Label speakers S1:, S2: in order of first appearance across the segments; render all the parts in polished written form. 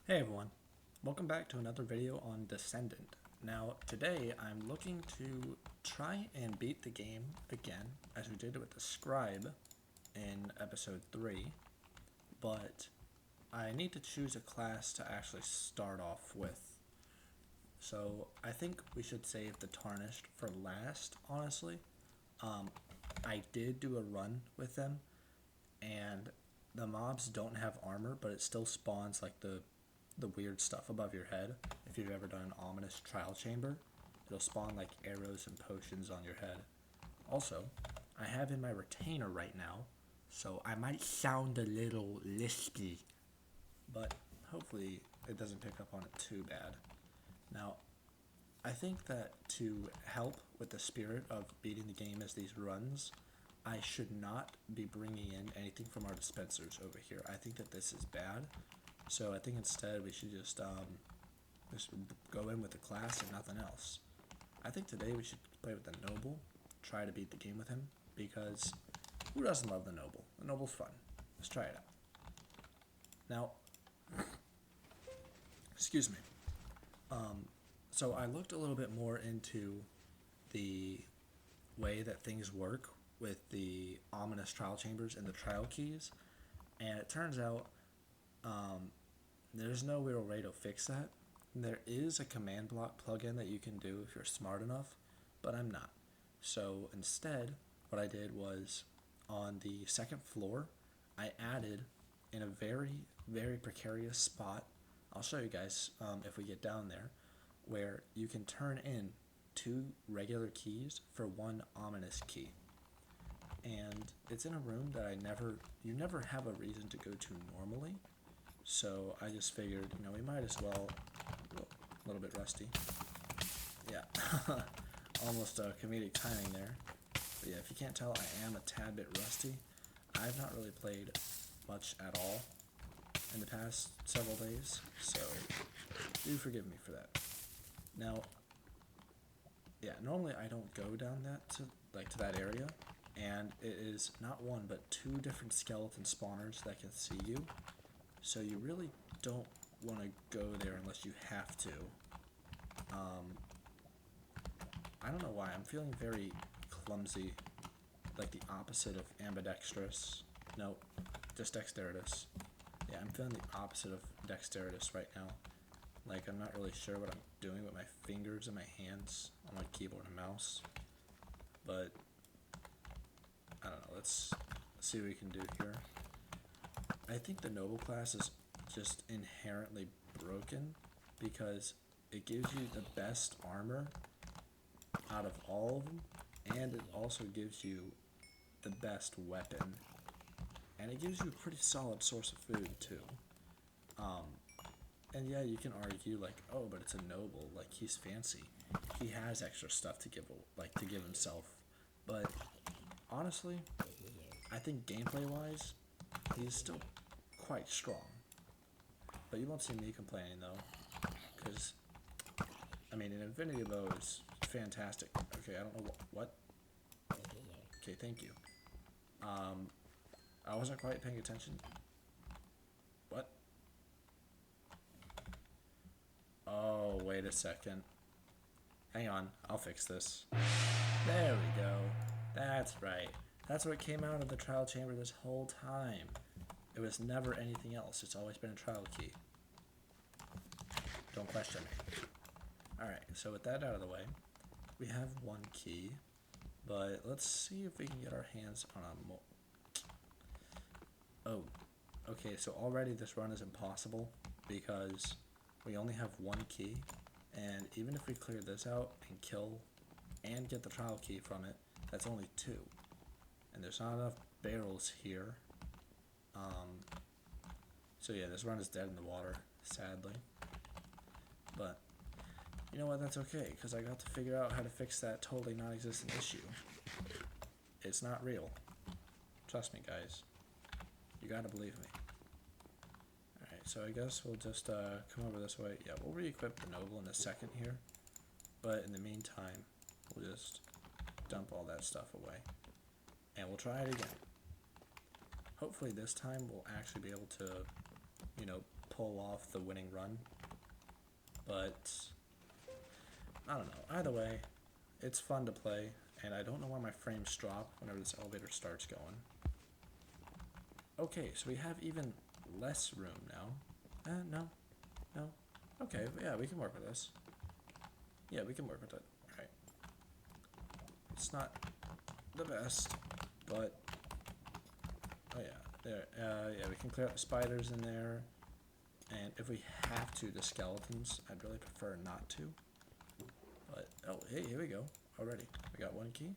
S1: Hey everyone, welcome back to another video on Descendant. Now today I'm looking to try and beat the game again as we did with the Scribe in episode 3, but I need to choose a class to actually start off with. So I think we should save the Tarnished for last, honestly. Um, I did do a run with them and the mobs don't have armor, but it still spawns like the weird stuff above your head. If you've ever done an ominous trial chamber, it'll spawn like arrows and potions on your head. Also, I have in my retainer right now, so I might sound a little lispy, but hopefully it doesn't pick up on it too bad. Now, I think that to help with the spirit of beating the game as these runs, I should not be bringing in anything from our dispensers over here. I think that this is bad. So I think instead we should just go in with the class and nothing else. I think today we should play with the Noble, try to beat the game with him, because who doesn't love the Noble? The Noble's fun. Let's try it out. Now, excuse me. So I looked a little bit more into the way that things work with the ominous trial chambers and the trial keys, and it turns out there's no real way to fix that. There is a command block plugin that you can do if you're smart enough, but I'm not. So instead, what I did was on the second floor, I added in a very, very precarious spot. I'll show you guys if we get down there, where you can turn in 2 regular keys for 1 ominous key. And it's in a room that you never have a reason to go to normally. So I just figured, we might as well, a little bit rusty. Yeah, almost comedic timing there. But yeah, if you can't tell, I am a tad bit rusty. I've not really played much at all in the past several days, so do forgive me for that. Now, yeah, normally I don't go down to that area, and it is not 1 but 2 different skeleton spawners that can see you. So you really don't want to go there unless you have to. I don't know why, I'm feeling very clumsy, like the opposite of ambidextrous. No, just dexterous. Yeah, I'm feeling the opposite of dexterous right now. Like, I'm not really sure what I'm doing with my fingers and my hands on my keyboard and mouse. But, I don't know, let's see what we can do here. I think the Noble class is just inherently broken because it gives you the best armor out of all of them, and it also gives you the best weapon, and it gives you a pretty solid source of food too. And yeah, you can argue like, oh, but it's a Noble, like he's fancy, he has extra stuff to give himself, but honestly, I think gameplay wise, he's still quite strong. But you won't see me complaining though, because an infinity bow is fantastic. Okay, I don't know what. Okay, thank you. I wasn't quite paying attention. What? Oh, wait a second. Hang on, I'll fix this. There we go. That's right. That's what came out of the trial chamber this whole time. It was never anything else. It's always been a trial key. Don't question me. Alright, so with that out of the way, we have 1 key, but let's see if we can get our hands on a Oh, okay, so already this run is impossible because we only have 1 key, and even if we clear this out and kill and get the trial key from it, that's only 2. And there's not enough barrels here. So yeah, this run is dead in the water, sadly. But, you know what, that's okay, because I got to figure out how to fix that totally non-existent issue. It's not real. Trust me, guys. You gotta believe me. Alright, so I guess we'll just come over this way. Yeah, we'll re-equip the Noble in a second here. But in the meantime, we'll just dump all that stuff away. And we'll try it again. Hopefully this time we'll actually be able to, pull off the winning run. But I don't know. Either way, it's fun to play, and I don't know why my frames drop whenever this elevator starts going. Okay, so we have even less room now. No. Okay, yeah, we can work with this. Yeah, we can work with it. Alright. It's not the best, but... Oh yeah, there. Yeah, we can clear out the spiders in there. And if we have to, the skeletons, I'd really prefer not to. But, oh, hey, here we go. Already. We got 1 key.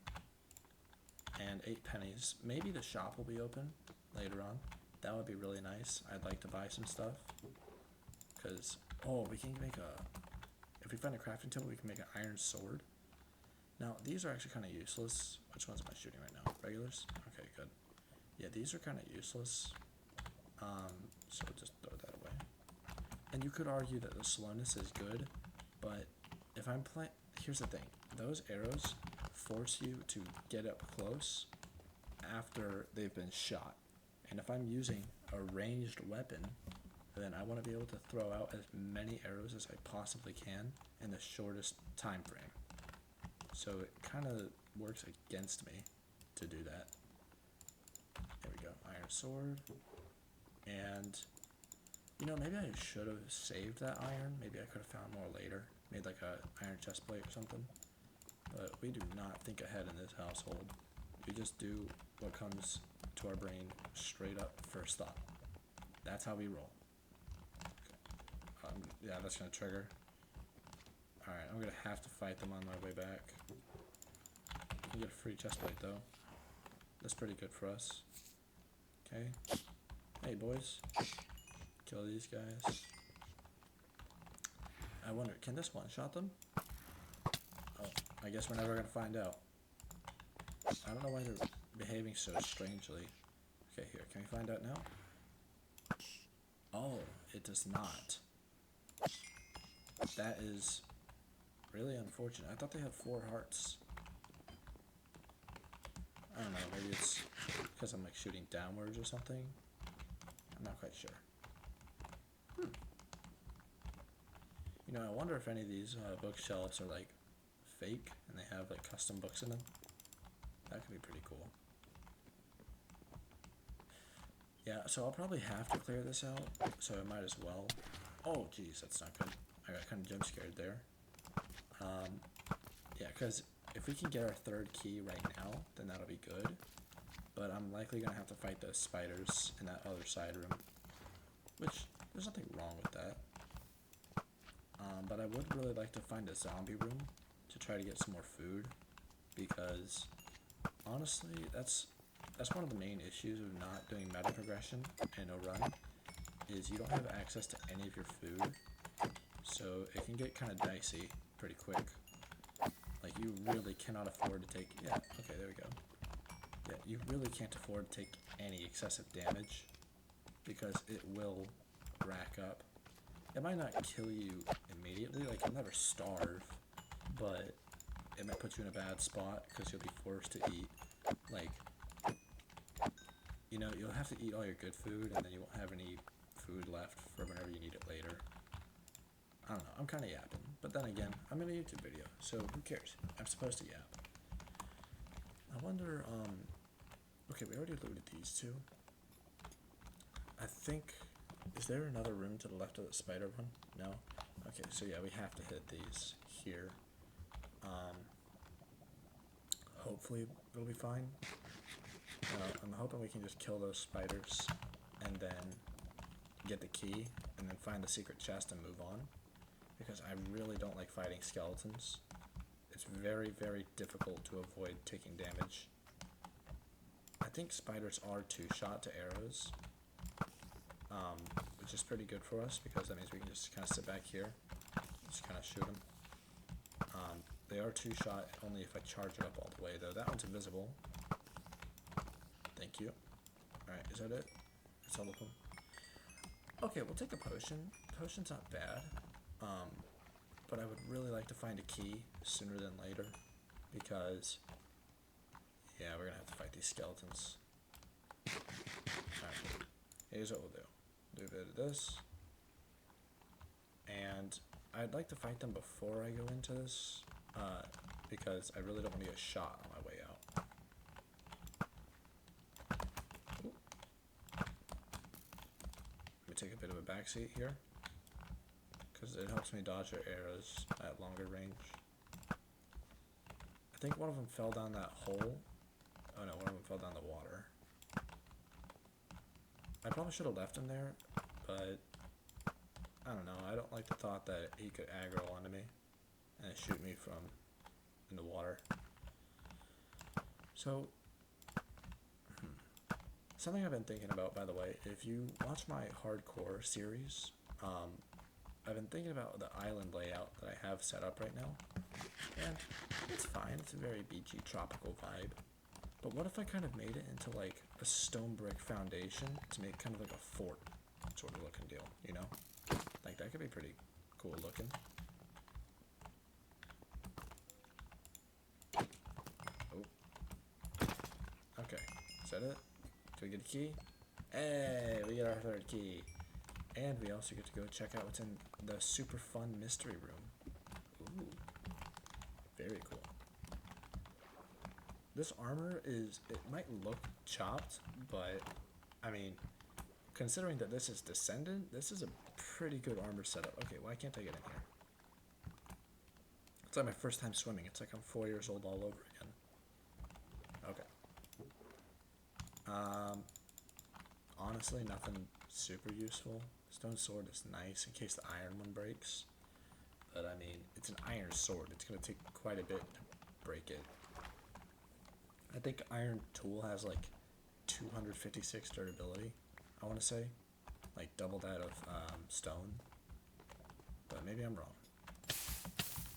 S1: And 8 pennies. Maybe the shop will be open later on. That would be really nice. I'd like to buy some stuff. Because, oh, we can make a... If we find a crafting table, we can make an iron sword. Now, these are actually kind of useless. Which ones am I shooting right now? Regulars? Okay, good. Yeah, these are kind of useless. So we'll just throw that away. And you could argue that the slowness is good, but if I'm playing... Here's the thing. Those arrows force you to get up close after they've been shot. And if I'm using a ranged weapon, then I want to be able to throw out as many arrows as I possibly can in the shortest time frame. So it kind of works against me to do that. There we go, iron sword. And, you know, maybe I should have saved that iron. Maybe I could have found more later. Made like a iron chest plate or something. But we do not think ahead in this household. We just do what comes to our brain straight up first thought. That's how we roll. Okay. Yeah, that's gonna trigger. Alright, I'm gonna have to fight them on my way back. We get a free chest plate though. That's pretty good for us. Okay. Hey boys. Kill these guys. I wonder, can this one-shot them? Oh, I guess we're never gonna find out. I don't know why they're behaving so strangely. Okay, here, can we find out now? Oh, it does not. That is really unfortunate. I thought they had 4 hearts. I don't know, maybe it's because I'm like shooting downwards or something. I'm not quite sure. You know, I wonder if any of these bookshelves are like fake and they have like custom books in them. That could be pretty cool. Yeah, so I'll probably have to clear this out, so I might as well. Oh, geez, that's not good. I got kind of jump scared there. Yeah, because if we can get our 3rd key right now, then that'll be good. But I'm likely going to have to fight those spiders in that other side room. Which, there's nothing wrong with that. But I would really like to find a zombie room to try to get some more food. Because, honestly, that's one of the main issues of not doing meta progression in a run. Is you don't have access to any of your food. So it can get kind of dicey pretty quick. Like, you really cannot afford to take... Yeah, okay, there we go. Yeah, you really can't afford to take any excessive damage, because it will rack up. It might not kill you immediately, like, you'll never starve, but it might put you in a bad spot, because you'll be forced to eat, like... You know, you'll have to eat all your good food, and then you won't have any food left for whenever you need it later. I don't know, I'm kind of yapping. But then again, I'm in a YouTube video, so who cares? I'm supposed to yap. I wonder, okay, we already looted these 2. I think, is there another room to the left of the spider one? No? Okay, so yeah, we have to hit these here. Hopefully it'll be fine. I'm hoping we can just kill those spiders and then get the key and then find the secret chest and move on. Because I really don't like fighting skeletons. It's very, very difficult to avoid taking damage. I think spiders are 2-shot to arrows, which is pretty good for us because that means we can just kind of sit back here, just kind of shoot them. They are 2-shot only if I charge it up all the way though. That one's invisible. Thank you. Alright, is that it? That's all of them. Okay, we'll take a potion. Potion's not bad. But I would really like to find a key sooner than later, because, yeah, we're gonna have to fight these skeletons. Alright, here's what we'll do. Do a bit of this, I'd like to fight them before I go into this, because I really don't want to get shot on my way out. Ooh. Let me take a bit of a backseat here, because it helps me dodge their arrows at longer range. I think one of them fell down that hole. Oh no, one of them fell down the water. I probably should have left him there, but I don't know. I don't like the thought that he could aggro onto me and shoot me from in the water. So, something I've been thinking about, by the way, if you watch my hardcore series, I've been thinking about the island layout that I have set up right now, and it's fine. It's a very beachy, tropical vibe. But what if I kind of made it into like a stone brick foundation to make kind of like a fort sort of looking deal, you know? Like that could be pretty cool looking. Oh. Okay, is that it? Do we get a key? Hey, we get our third key. And we also get to go check out what's in the super fun mystery room. Ooh. Very cool. This armor is, it might look chopped, but I mean, considering that this is Descendant, this is a pretty good armor setup. Okay, why can't I get in here? It's like my first time swimming. It's like I'm 4 years old all over again. Okay. Honestly, nothing super useful. Stone sword is nice in case the iron one breaks. But I mean, it's an iron sword. It's going to take quite a bit to break it. I think iron tool has like 256 durability, I want to say. Like double that of stone. But maybe I'm wrong.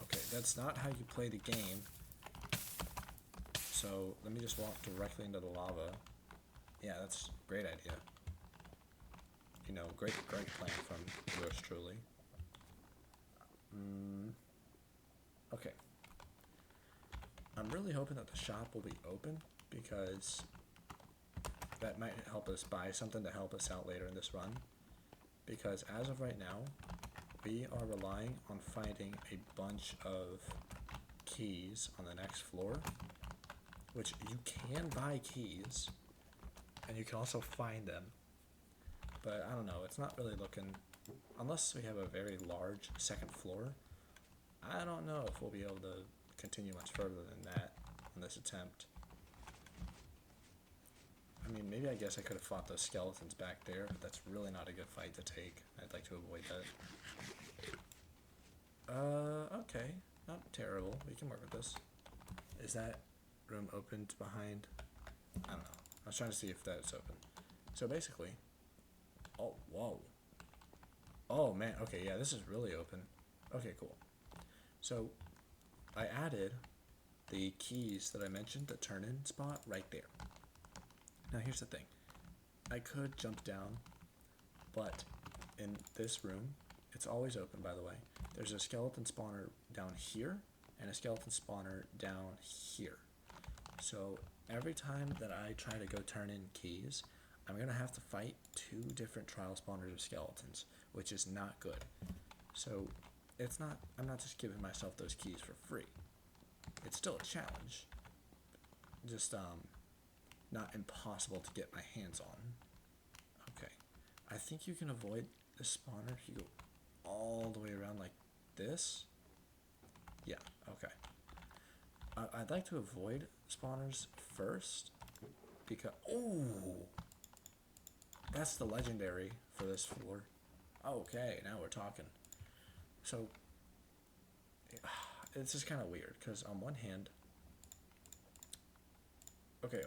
S1: Okay, that's not how you play the game. So let me just walk directly into the lava. Yeah, that's a great idea. You know, great plan from yours truly. Okay. I'm really hoping that the shop will be open, because that might help us buy something to help us out later in this run. Because as of right now, we are relying on finding a bunch of keys on the next floor, which you can buy keys, and you can also find them. But I don't know, it's not really looking, unless we have a very large second floor, I don't know if we'll be able to continue much further than that on this attempt. I mean, maybe I guess I could have fought those skeletons back there, but that's really not a good fight to take. I'd like to avoid that. Okay, not terrible. We can work with this. Is that room opened behind? I don't know. I was trying to see if that's open. So basically, oh, whoa. Oh man, okay, yeah, this is really open. Okay, cool. So, I added the keys that I mentioned, the turn-in spot, right there. Now here's the thing. I could jump down, but in this room, it's always open, by the way. There's a skeleton spawner down here, and a skeleton spawner down here. So every time that I try to go turn in keys, I'm going to have to fight 2 different trial spawners of skeletons, which is not good. So it's not, I'm not just giving myself those keys for free. It's still a challenge. Just not impossible to get my hands on. Okay. I think you can avoid the spawner if you go all the way around like this. Yeah, okay. I'd like to avoid spawners first because, oh, that's the legendary for this floor. Okay, now we're talking. So it's just kind of weird because on one hand, okay.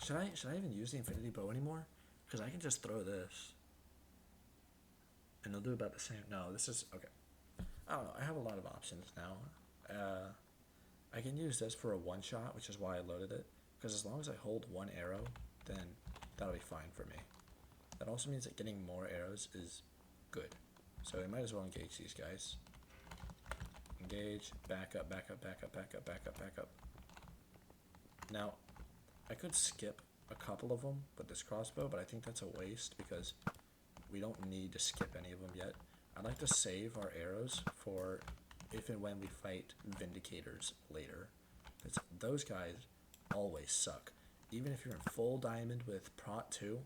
S1: Should I even use the infinity bow anymore? Because I can just throw this, and they'll do about the same. No, this is okay. I don't know. I have a lot of options now. I can use this for a one-shot, which is why I loaded it. Because as long as I hold one arrow, then that'll be fine for me. That also means that getting more arrows is good. So we might as well engage these guys. Engage, back up. Now, I could skip a couple of them with this crossbow, but I think that's a waste because we don't need to skip any of them yet. I'd like to save our arrows for if and when we fight Vindicators later. Because those guys always suck. Even if you're in full diamond with Prot 2,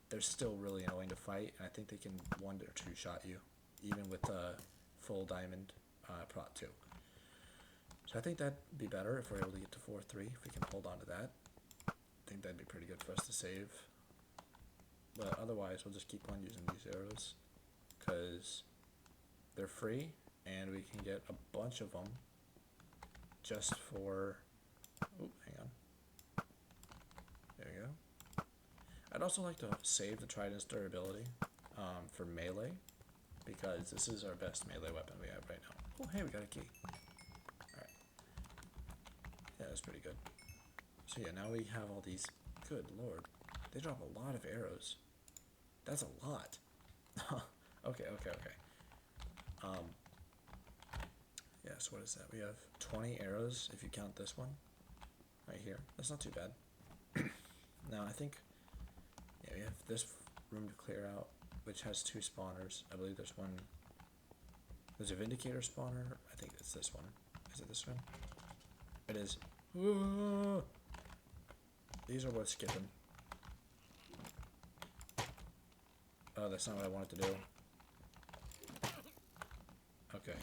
S1: they're still really annoying to fight, and I think they can 1 or 2 shot you, even with full diamond Prot 2. So I think that'd be better if we're able to get to 4-3, if we can hold on to that. I think that'd be pretty good for us to save. But otherwise, we'll just keep on using these arrows, because they're free, and we can get a bunch of them just for... Oh, hang on. There we go. I'd also like to save the Trident's durability for melee, because this is our best melee weapon we have right now. Oh, hey, we got a key. Alright. Yeah, that's pretty good. So yeah, now we have all these... Good lord. They drop a lot of arrows. That's a lot. Okay. Yeah, so what is that? We have 20 arrows, if you count this one. Right here. That's not too bad. Now, I think... Yeah, we have this room to clear out, which has 2 spawners. I believe there's one... There's a Vindicator spawner. I think it's this one. Is it this one? It is. Whoa! These are worth skipping. Oh, that's not what I wanted to do. Okay.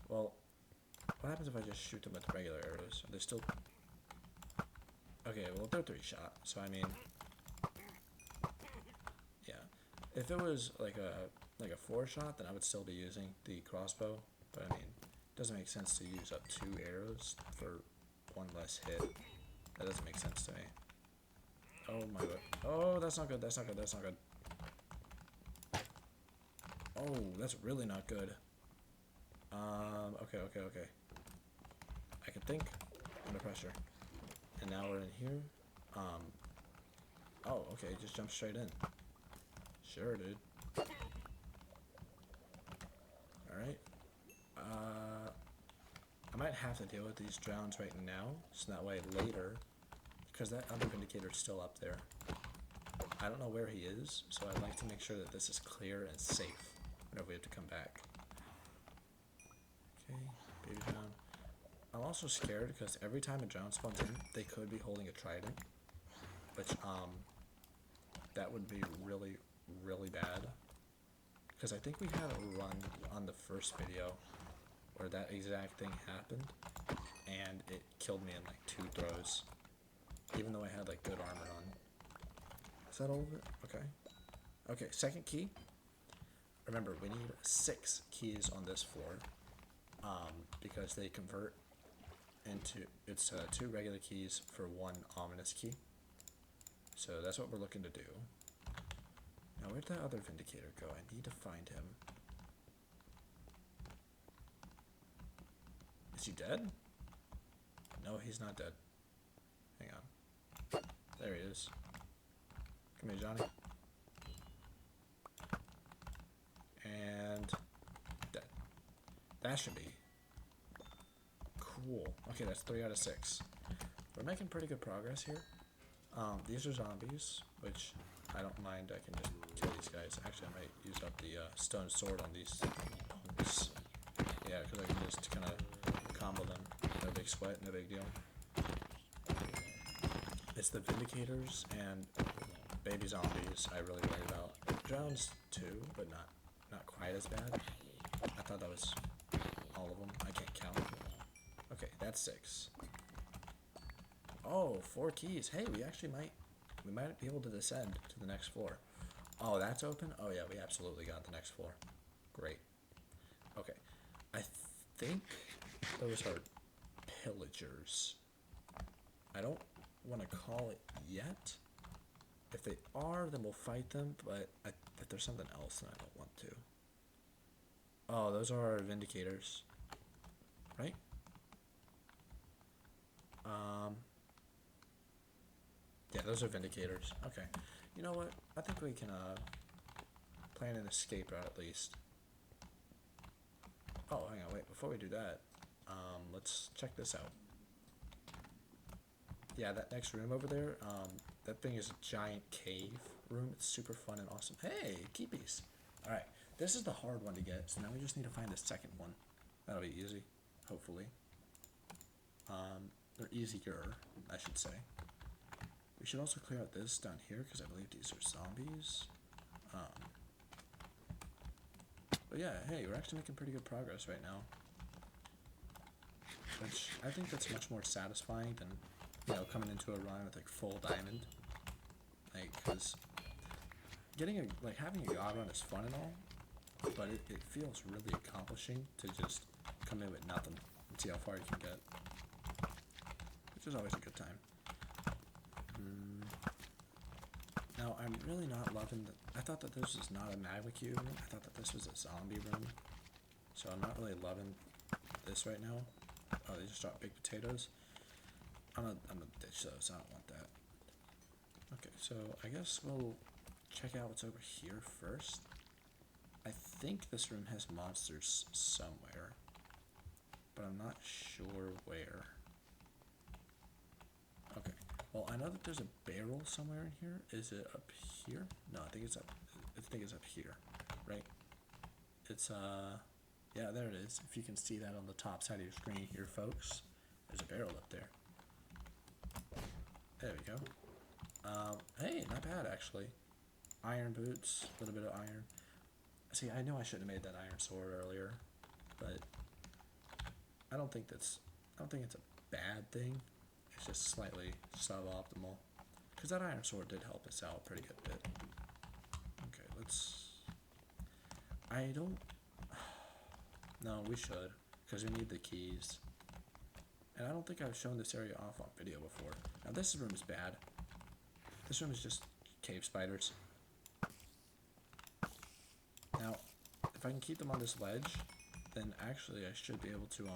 S1: Well, what happens if I just shoot them with regular arrows? Are they still... Okay, well, they're 3-shot, so I mean... Yeah. If it was like a 4-shot, then I would still be using the crossbow. But I mean, it doesn't make sense to use up 2 arrows for 1 less hit. That doesn't make sense to me. Oh my god. Oh, that's not good, that's not good, that's not good. Oh, that's really not good. Okay. I can think under pressure. And now we're in here. Oh, okay, just jump straight in. Sure, dude. Alright. I might have to deal with these drowns right now, so that way later, because that other Vindicator's still up there. I don't know where he is, so I'd like to make sure that this is clear and safe whenever we have to come back. Okay, baby drown. I'm also scared because every time a drown spawns in, they could be holding a trident, which, that would be really, really bad. Because I think we had a run on the first video where that exact thing happened, and it killed me in like 2 throws, even though I had like good armor on. Is that all of it? Okay. Okay, second key. Remember, we need 6 keys on this floor, because they convert into, it's 2 regular keys for 1 ominous key. So that's what we're looking to do. Now, where'd that other Vindicator go? I need to find him. Is he dead? No, he's not dead. Hang on. There he is. Come here, Johnny. And dead. That should be cool. Okay, that's 3 out of 6. We're making pretty good progress here. These are zombies, which I don't mind. I can just kill these guys. Actually, I might use up the stone sword on these punks. Yeah, because I can just kind of combo them. No big sweat, no big deal. It's the Vindicators and baby zombies I really worry about. Drowns too, but not quite as bad. I thought that was all of them. I can't count. Okay, that's 6. Oh, 4 keys. Hey, we might be able to descend to the next floor. Oh, that's open? Oh yeah, we absolutely got the next floor. Great. Okay. I think those are pillagers. I don't want to call it yet. If they are, then we'll fight them, but if there's something else, then I don't want to. Oh, those are our Vindicators. Right? Yeah, those are Vindicators. Okay. You know what? I think we can plan an escape route at least. Oh, hang on, wait. Before we do that, let's check this out. Yeah, that next room over there, that thing is a giant cave room. It's super fun and awesome. Hey, key piece. Alright, this is the hard one to get, so now we just need to find the second one. That'll be easy, hopefully. They're easier, I should say. We should also clear out this down here, because I believe these are zombies. But yeah, hey, we're actually making pretty good progress right now. Which, I think that's much more satisfying than, you know, coming into a run with, like, full diamond. Like, because getting having a god run is fun and all, but it feels really accomplishing to just come in with nothing and see how far you can get. Which is always a good time. Now, I'm really not loving I thought that this was not a magma cube room. I thought that this was a zombie room. So I'm not really loving this right now. Oh, they just dropped big potatoes. I'm gonna ditch those. I don't want that. Okay, so I guess we'll check out what's over here first. I think this room has monsters somewhere, but I'm not sure where. Okay, well, I know that there's a barrel somewhere in here. Is it up here? No, I think it's up. I think it's up here, right? It's yeah, there it is. If you can see that on the top side of your screen here, folks, there's a barrel up there. There we go. Hey, not bad actually. Iron boots, a little bit of iron. See, I know I should have made that iron sword earlier, but I don't think it's a bad thing. It's just slightly suboptimal. Because that iron sword did help us out a pretty good bit. Okay, no, we should, because we need the keys. And I don't think I've shown this area off on video before. Now this room is bad. This room is just cave spiders. Now, if I can keep them on this ledge, then actually I should be able to,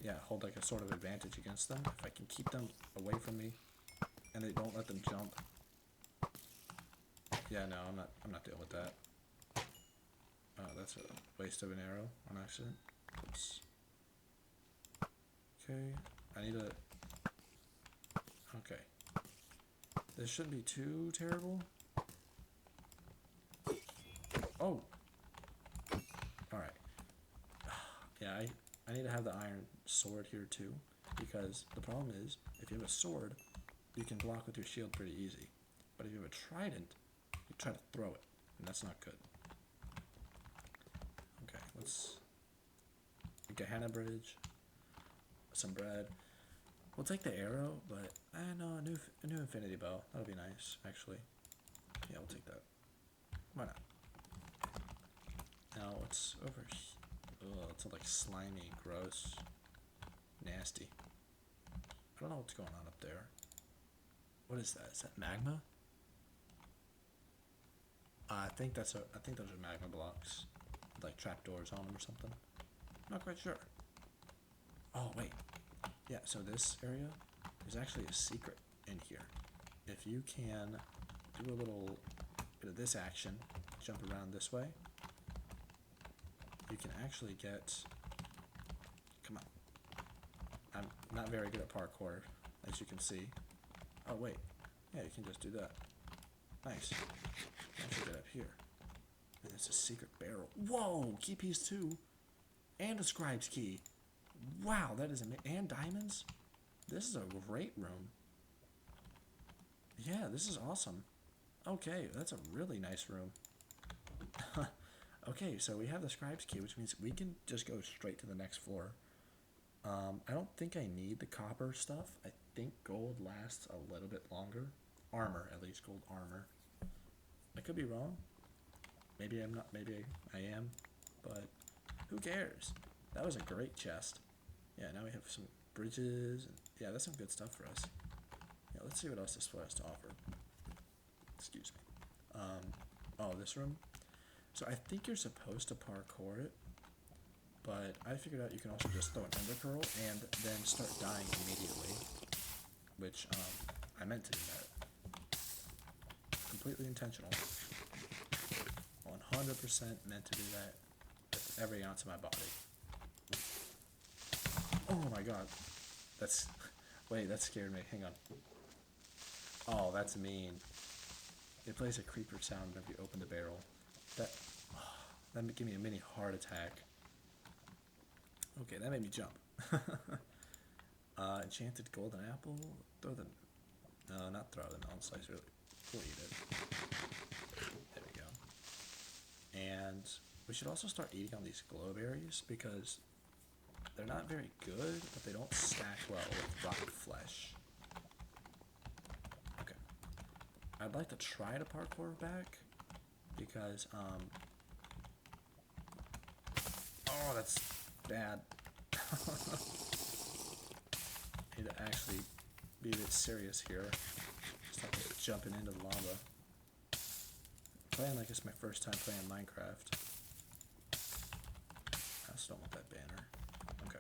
S1: yeah, hold like a sort of advantage against them. If I can keep them away from me, and they don't let them jump. Yeah, no, I'm not dealing with that. Oh, that's a waste of an arrow on accident. Oops. Okay, I need a... Okay. This shouldn't be too terrible. Oh! Alright. Yeah, I need to have the iron sword here too, because the problem is, if you have a sword, you can block with your shield pretty easy. But if you have a trident, you try to throw it, and that's not good. Okay, let's... Gehenna bridge. Some bread. We'll take the arrow, but I know a new infinity bow. That'll be nice, actually. Yeah, we'll take that. Why not? Now what's over here? Ugh, it's all like slimy, gross, nasty. I don't know what's going on up there. What is that? Is that magma? I think those are magma blocks, with like trapdoors on them or something. Not quite sure. Oh wait, yeah. So this area, there's actually a secret in here. If you can do a little bit of this action, jump around this way, you can actually get. Come on. I'm not very good at parkour, as you can see. Oh wait, yeah, you can just do that. Nice. Actually get up here. And it's a secret barrel. Whoa! Key piece 2. And a scribe's key. Wow, that is amazing. And diamonds? This is a great room. Yeah, this is awesome. Okay, that's a really nice room. Okay, so we have the scribe's key, which means we can just go straight to the next floor. I don't think I need the copper stuff. I think gold lasts a little bit longer. Armor, at least gold armor. I could be wrong. Maybe I'm not. Maybe I am. But who cares? That was a great chest. Yeah, now we have some bridges. And yeah, that's some good stuff for us. Yeah, let's see what else this floor has to offer. Excuse me. Oh, this room. So I think you're supposed to parkour it, but I figured out you can also just throw an ender pearl and then start dying immediately, which I meant to do that. Completely intentional. 100% meant to do that with every ounce of my body. Oh my god. Wait, that scared me. Hang on. Oh, that's mean. It plays a creeper sound whenever you open the barrel. That that gave me a mini heart attack. Okay, that made me jump. Enchanted golden apple. Throw the no, not throw the melon slice. Really, we'll eat it. There we go. And we should also start eating on these glow berries because they're not very good, but they don't stack well with rotten flesh. Okay. I'd like to try to parkour back because, oh, that's bad. I need to actually be a bit serious here. Stop jumping into the lava. Playing like it's my first time playing Minecraft. I just don't want that banner. Okay.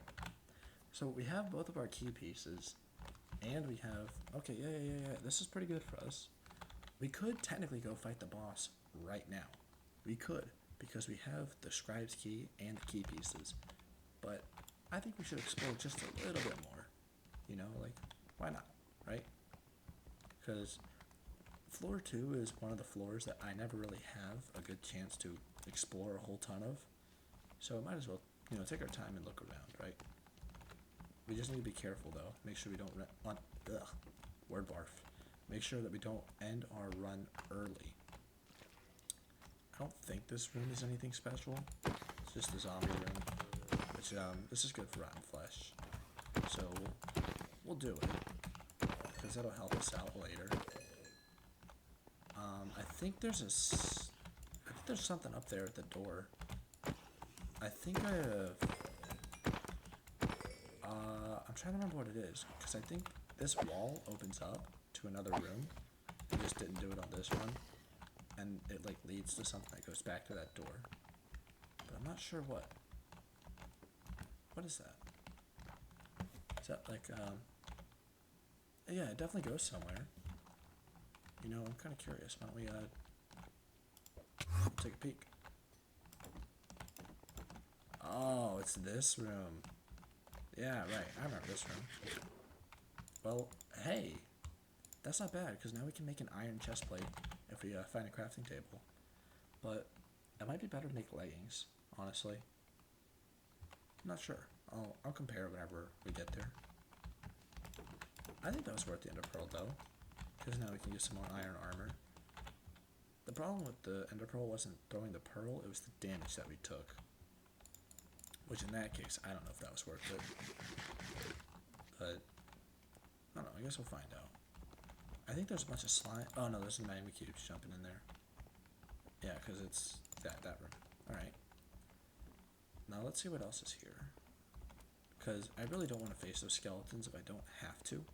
S1: So we have both of our key pieces, and we have... Okay, yeah. This is pretty good for us. We could technically go fight the boss right now. We could, because we have the scribe's key and the key pieces. But I think we should explore just a little bit more. You know, like, why not, right? Because floor 2 is one of the floors that I never really have a good chance to explore a whole ton of. So might as well, you know, take our time and look around, right? We just need to be careful, though. Make sure we don't word barf. Make sure that we don't end our run early. I don't think this room is anything special. It's just a zombie room. Which, this is good for rotten flesh. So, we'll do it. Because that'll help us out later. I think there's something up there at the door. I think I have... I'm trying to remember what it is. Because I think this wall opens up to another room. I just didn't do it on this one. And it, like, leads to something that goes back to that door. But I'm not sure what. What is that? Is that, like, yeah, it definitely goes somewhere. You know, I'm kind of curious. Why don't we, take a peek? Oh, it's this room. Yeah, right. I remember this room. Well, hey. That's not bad, because now we can make an iron chest plate if we find a crafting table. But it might be better to make leggings, honestly. I'm not sure. I'll compare whenever we get there. I think that was worth the ender pearl, though. Because now we can use some more iron armor. The problem with the ender pearl wasn't throwing the pearl, it was the damage that we took. Which in that case, I don't know if that was worth it. But, I don't know, I guess we'll find out. I think there's a bunch of slime. Oh no, there's a magma cubes jumping in there. Yeah, because it's that room. Alright. Now let's see what else is here. Because I really don't want to face those skeletons if I don't have to.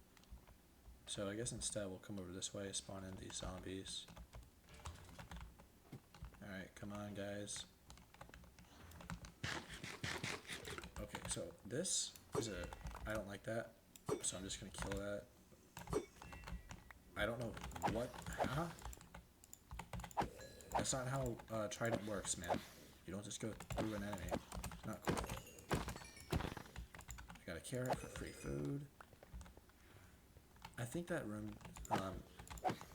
S1: So I guess instead we'll come over this way, spawn in these zombies. Alright, come on guys. Okay, so this is I don't like that. So I'm just going to kill that. I don't know what, That's not how Trident works, man. You don't just go through an enemy. It's not cool. I got a carrot for free food. I think that room,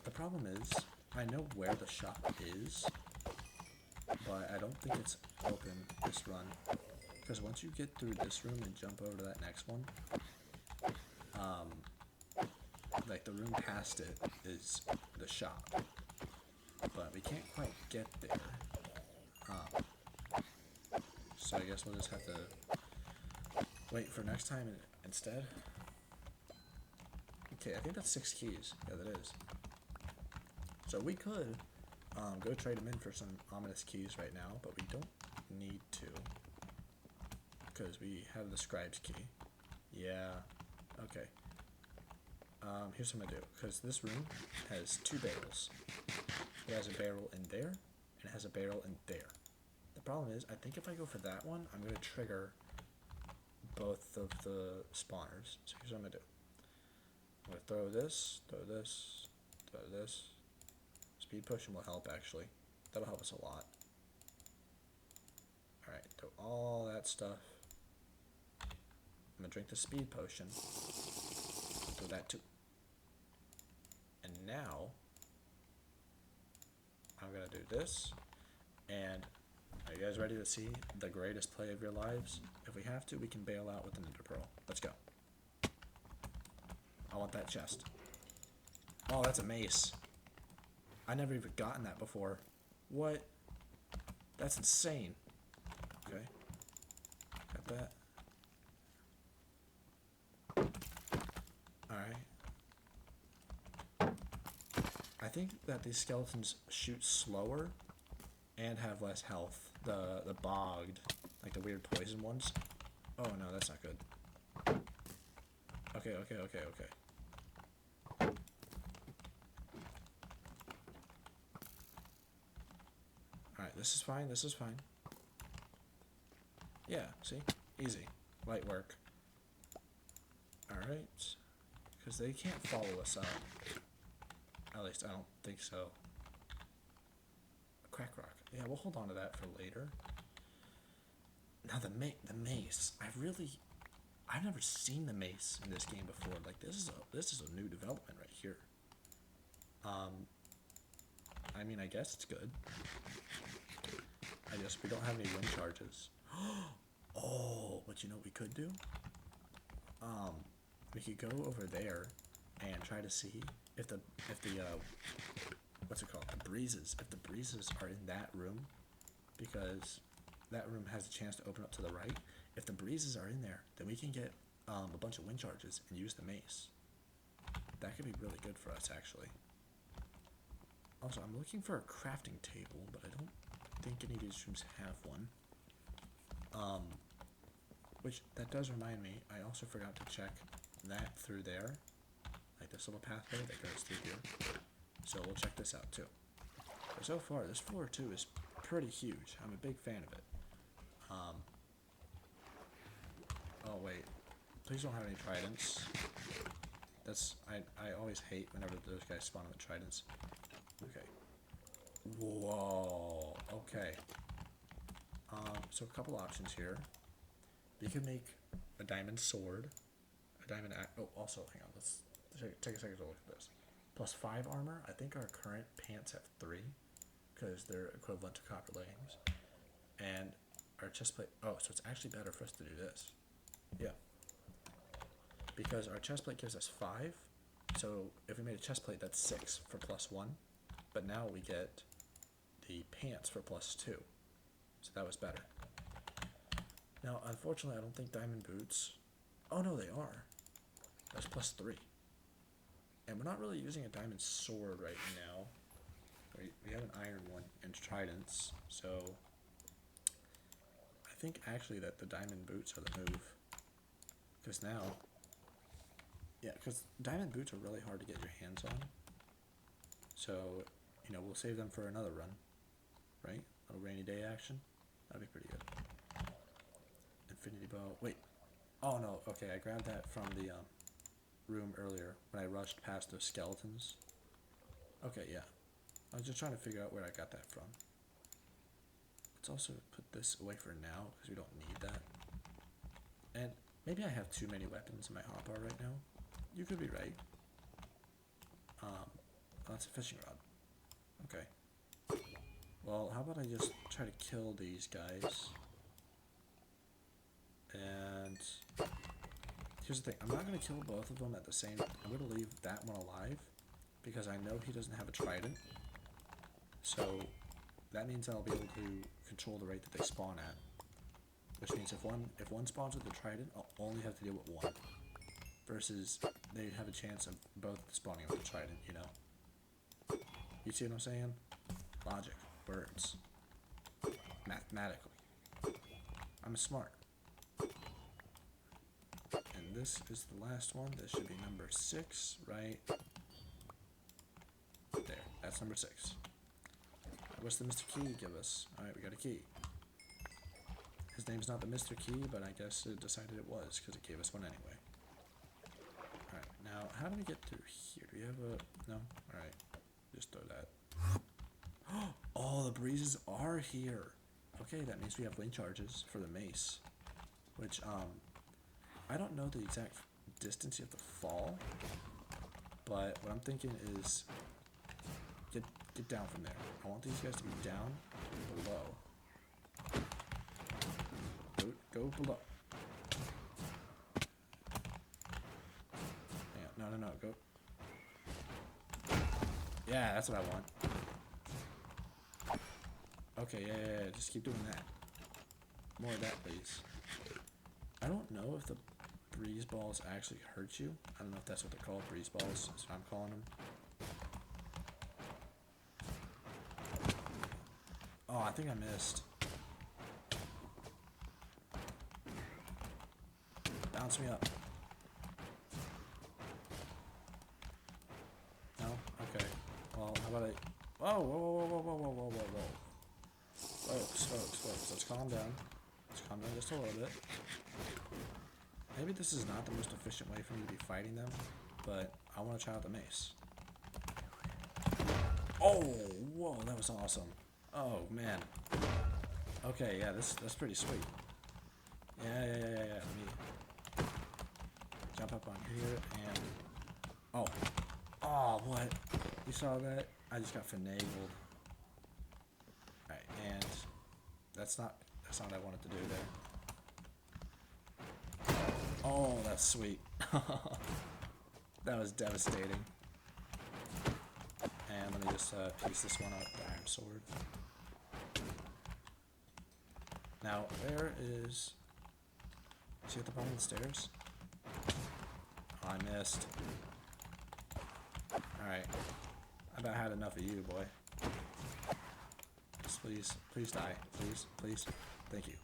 S1: the problem is, I know where the shop is, but I don't think it's open this run. Because once you get through this room and jump over to that next one, like the room past it is the shop, but we can't quite get there. So I guess we'll just have to wait for next time instead. Okay, I think that's 6 keys. Yeah, that is. So we could go trade them in for some ominous keys right now, but we don't need to because we have the scribe's key. Yeah. Okay. Here's what I'm gonna do, because this room has 2 barrels. It has a barrel in there, and it has a barrel in there. The problem is, I think if I go for that one, I'm gonna trigger both of the spawners. So here's what I'm gonna do. I'm gonna throw this, throw this, throw this. Speed potion will help, actually. That'll help us a lot. Alright, throw all that stuff. I'm gonna drink the speed potion. Throw that too. And now, I'm going to do this. And are you guys ready to see the greatest play of your lives? If we have to, we can bail out with an Ender Pearl. Let's go. I want that chest. Oh, that's a mace. I never even gotten that before. What? That's insane. Okay. Got that. Alright. I think that these skeletons shoot slower and have less health. The bogged, like the weird poison ones. Oh no, that's not good. Okay. Alright, this is fine. Yeah, see? Easy. Light work. Alright. Because they can't follow us up. At least I don't think so. A crack rock. Yeah, we'll hold on to that for later. Now the mace. I've never seen the mace in this game before. Like this is a new development right here. I mean, I guess it's good. I guess we don't have any wind charges. Oh, but you know what we could do? We could go over there and try to see if the what's it called? The breezes. If the breezes are in that room, because that room has a chance to open up to the right. If the breezes are in there, then we can get a bunch of wind charges and use the mace. That could be really good for us, actually. Also, I'm looking for a crafting table, but I don't think any of these rooms have one. Which, that does remind me, I also forgot to check that through there. Like this little pathway that goes through here. So we'll check this out too. But so far, this floor too is pretty huge. I'm a big fan of it. Oh wait, please don't have any tridents. I always hate whenever those guys spawn with tridents. Okay. Whoa. Okay. So a couple options here. We could make a diamond sword, a diamond axe. Oh, also, hang on. Let's take a second to look at this. +5 armor. I think our current pants have 3, because they're equivalent to copper leggings. And our chestplate. Oh, so it's actually better for us to do this. Yeah. Because our chestplate gives us 5. So if we made a chestplate, that's 6 for +1. But now we get the pants for +2. So that was better. Now, unfortunately, I don't think diamond boots... Oh, no, they are. That's +3. And we're not really using a diamond sword right now. We have an iron one and tridents, so... I think, actually, that the diamond boots are the move. Because now... Yeah, because diamond boots are really hard to get your hands on. So, you know, we'll save them for another run. Right? A little rainy day action. That'd be pretty good. Infinity bow. Wait. Oh no. Okay, I grabbed that from the room earlier when I rushed past those skeletons. Okay, yeah. I was just trying to figure out where I got that from. Let's also put this away for now because we don't need that. And maybe I have too many weapons in my hotbar right now. You could be right. That's a fishing rod. Okay. Well, how about I just try to kill these guys? And here's the thing. I'm not going to kill both of them at the same time. I'm going to leave that one alive because I know he doesn't have a trident. So that means I'll be able to control the rate that they spawn at. Which means if one spawns with a trident, I'll only have to deal with one. Versus they have a chance of both spawning with a trident, you know? You see what I'm saying? Logic. Words. Mathematically. I'm smart. And this is the last one. This should be number 6, right? There. That's number 6. What's the Mr. Key give us? Alright, we got a key. His name's not the Mr. Key, but I guess it decided it was, because it gave us one anyway. Alright, now, how do we get through here? Do we have a... No? Alright. Just throw that. Oh, the breezes are here. Okay, that means we have wind charges for the mace. Which, I don't know the exact distance you have to fall. But what I'm thinking is get down from there. I want these guys to be down below. Go below. Yeah, no, go. Yeah, that's what I want. Okay, yeah, just keep doing that. More of that, please. I don't know if the breeze balls actually hurt you. I don't know if that's what they're called, breeze balls. That's what I'm calling them. Oh, I think I missed. Bounce me up. No? Okay. Well, how about I... Whoa. Folks. Let's calm down. Let's calm down just a little bit. Maybe this is not the most efficient way for me to be fighting them, but I want to try out the mace. Oh, whoa, that was awesome. Oh, man. Okay, yeah, that's pretty sweet. Yeah. Let me jump up on here and... Oh, what? You saw that? I just got finagled. Alright, and that's not what I wanted to do there. Oh, that's sweet. That was devastating. And let me just piece this one up, the iron sword. Now, where is... See at the bottom of the stairs? Oh, I missed. Alright. I about had enough of you, boy. Just please die. Please. Thank you.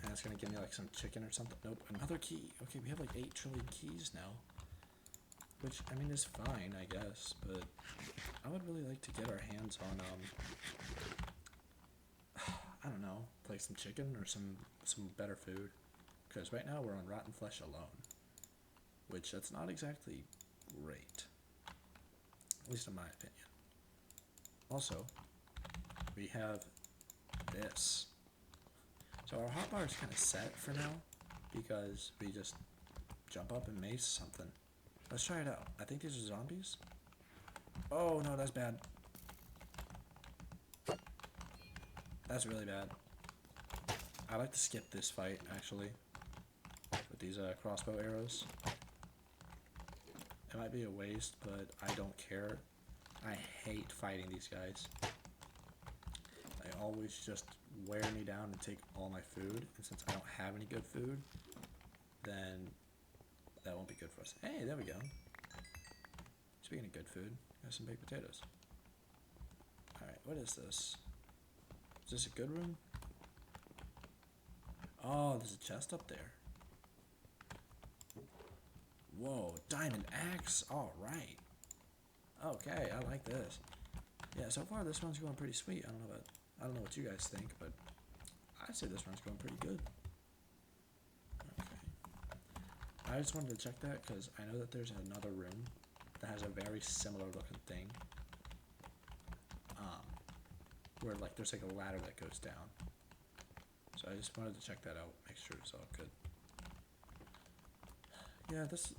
S1: And it's gonna give me like some chicken or something. Nope, another key. Okay, we have like 8 trillion keys now. Which, I mean, is fine, I guess, but I would really like to get our hands on, I don't know, like some chicken or some better food. Because right now we're on rotten flesh alone. Which, that's not exactly great. At least in my opinion. Also, we have this. So our hotbar is kind of set for now, because we just jump up and mace something. Let's try it out. I think these are zombies. Oh, no, that's bad. That's really bad. I like to skip this fight, actually, with these crossbow arrows. It might be a waste, but I don't care. I hate fighting these guys. They always just wear me down and take all my food, and since I don't have any good food, then that won't be good for us. Hey, there we go. Speaking of good food, got some baked potatoes. Alright, what is this? Is this a good room? Oh, there's a chest up there. Whoa, diamond axe. Alright. Okay, I like this. Yeah, so far this one's going pretty sweet. I don't know what you guys think, but I'd say this one's going pretty good. Okay. I just wanted to check that because I know that there's another room that has a very similar looking thing. Where like there's like a ladder that goes down. So I just wanted to check that out, make sure it's all good. Yeah, that's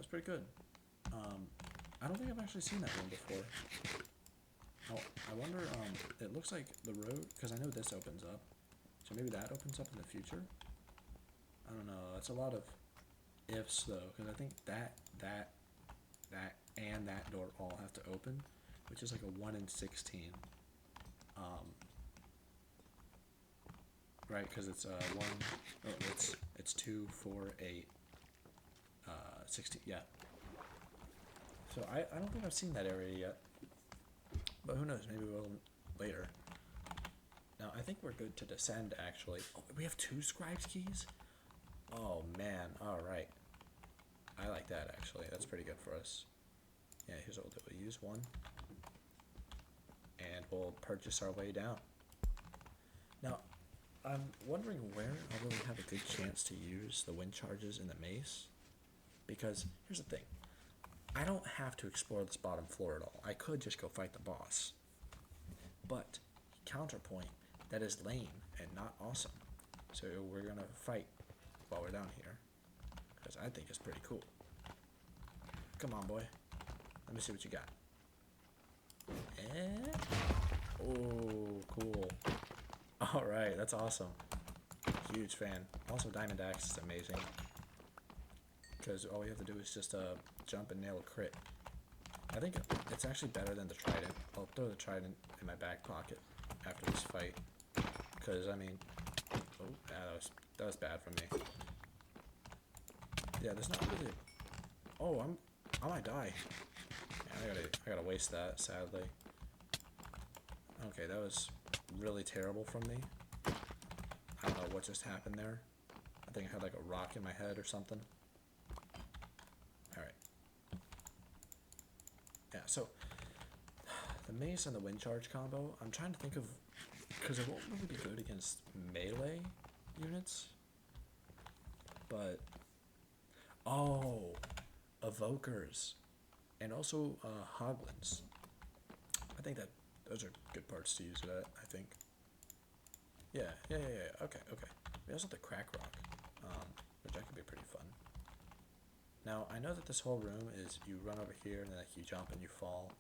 S1: pretty good. I don't think I've actually seen that one before. Oh, I wonder, it looks like the road, because I know this opens up. So maybe that opens up in the future? I don't know, that's a lot of ifs though, because I think that, and that door all have to open, which is like a 1 in 16. Right, because it's it's 2, 4, 8, 16, yeah. So I don't think I've seen that area yet, but who knows, maybe we'll later. Now I think we're good to descend actually. Oh, we have 2 scribes keys? Oh man, alright. I like that actually, that's pretty good for us. Yeah, here's what we'll do, we'll use 1, and we'll purchase our way down. Now, I'm wondering where I'll really have a good chance to use the wind charges in the mace, because here's the thing, I don't have to explore this bottom floor at all. I could just go fight the boss, but counterpoint, that is lame and not awesome. So we're gonna fight while we're down here, because I think it's pretty cool. Come on, boy. Let me see what you got. Oh, cool. Alright, that's awesome. Huge fan. Also, Diamond Axe is amazing. Because all we have to do is just jump and nail a crit. I think it's actually better than the Trident. I'll throw the Trident in my back pocket after this fight. Because, I mean... Oh, yeah, that was bad for me. Yeah, there's not really... Oh, I might die. Yeah, I gotta waste that, sadly. Okay, that was really terrible from me. I don't know what just happened there. I think I had like a rock in my head or something. Alright. Yeah, so the mace and the wind charge combo, I'm trying to think of, because it won't really be good against melee units, but evokers and also hoglins. I think that those are good parts to use that, I think. Yeah. Okay. We also have the crack rock, which that could be pretty fun. Now, I know that this whole room is you run over here and then like, you jump and you fall,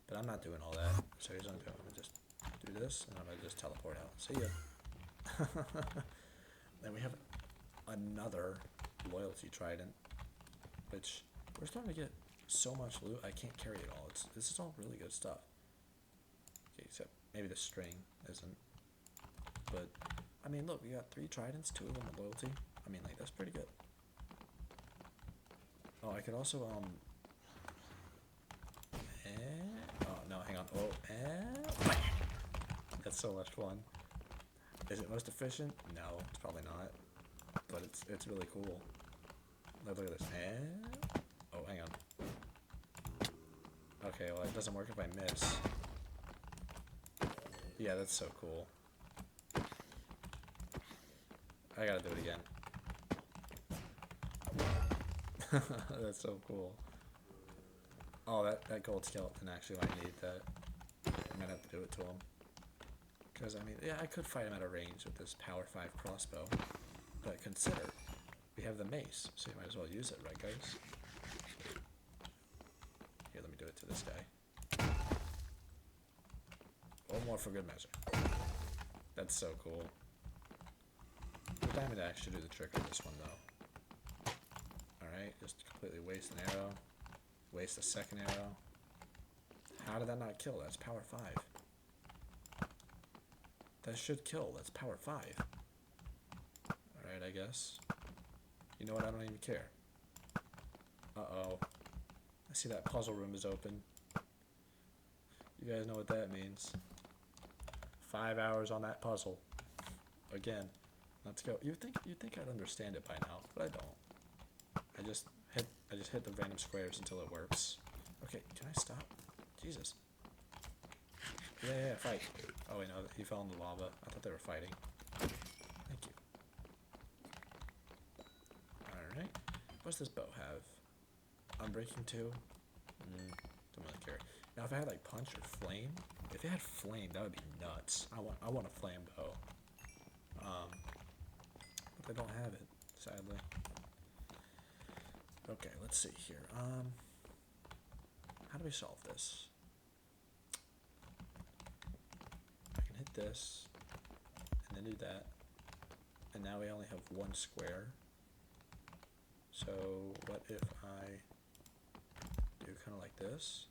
S1: but I'm not doing all that. So here's what I'm doing. I'm gonna just do this and I'm gonna just teleport out. See ya. Then we have another loyalty trident, which we're starting to get so much loot. I can't carry it all. This is all really good stuff. Okay, except maybe the string isn't. But I mean, look, we got 3 tridents, 2 of them are loyalty. I mean, like that's pretty good. Oh, I could also oh no, hang on. That's so much fun. Is it most efficient? No, it's probably not. But it's really cool. Look at this. Oh, hang on. Okay, well it doesn't work if I miss. Yeah, that's so cool. I gotta do it again. That's so cool. Oh, that gold skeleton actually might need that. I might have to do it to him. Because, I mean, yeah, I could fight him at a range with this power 5 crossbow. But consider, we have the mace, so you might as well use it, right guys? Here, let me do it to this guy. One more for good measure. That's so cool. The diamond axe should do the trick on this one, though. Alright, just completely waste an arrow. Waste a second arrow. How did that not kill? That's power 5. That should kill. That's power 5. Alright, I guess. You know what? I don't even care. Uh-oh. I see that puzzle room is open. You guys know what that means. 5 hours on that puzzle. Again. Let's go. You'd think I'd understand it by now, but I don't. I just hit the random squares until it works. Okay, can I stop? Jesus. Yeah, fight. Oh wait, no, he fell in the lava. I thought they were fighting. Thank you. Alright. What's this bow have? Unbreaking 2? Don't really care. Now if I had like punch or flame, if it had flame, that would be nuts. I want a flame bow. But I don't have it, sadly. Okay, let's see here. How do we solve this? I can hit this, and then do that, and now we only have 1 square. So what if I do kind of like this?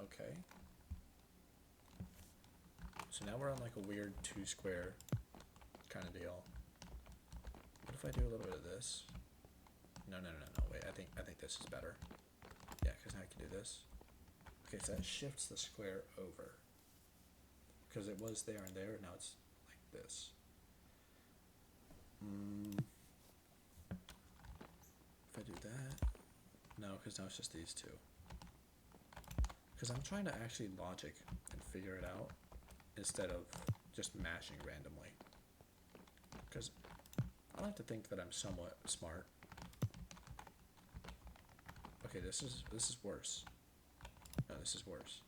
S1: Okay. So now we're on like a weird 2 square kind of deal. What if I do a little bit of this? No, wait, I think this is better. Yeah, because now I can do this. Okay, so that shifts the square over. Because it was there and there, now it's like this. If I do that... No, because now it's just these 2. Because I'm trying to actually logic and figure it out instead of just mashing randomly. Because I like to think that I'm somewhat smart. Okay, this is worse. No, this is worse.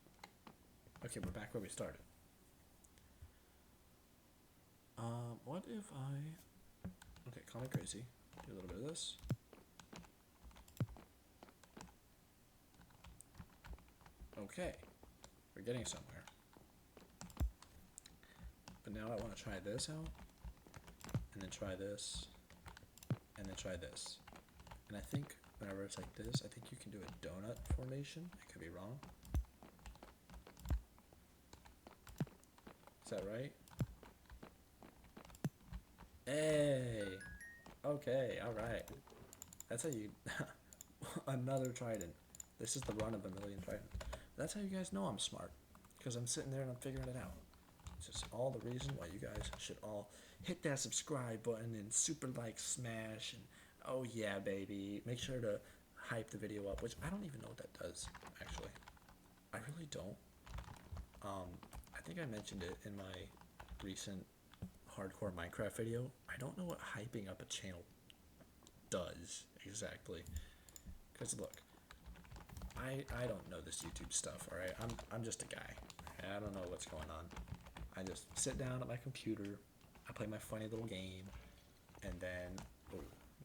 S1: Okay, we're back where we started. What if I... Okay, call me crazy. Do a little bit of this. Okay, we're getting somewhere. But now I want to try this out, and then try this, and then try this. And I think whenever it's like this, I think you can do a donut formation. I could be wrong. Is that right? Hey! Okay, alright. That's how you... Another trident. This is the run of a million tridents. That's how you guys know I'm smart. Because I'm sitting there and I'm figuring it out. It's just all the reason why you guys should all hit that subscribe button and super like smash. And oh yeah, baby. Make sure to hype the video up, which I don't even know what that does, actually. I really don't. I think I mentioned it in my recent hardcore Minecraft video. I don't know what hyping up a channel does exactly. Because look, I don't know this YouTube stuff, alright? I'm just a guy. I don't know what's going on. I just sit down at my computer, I play my funny little game, and then oh,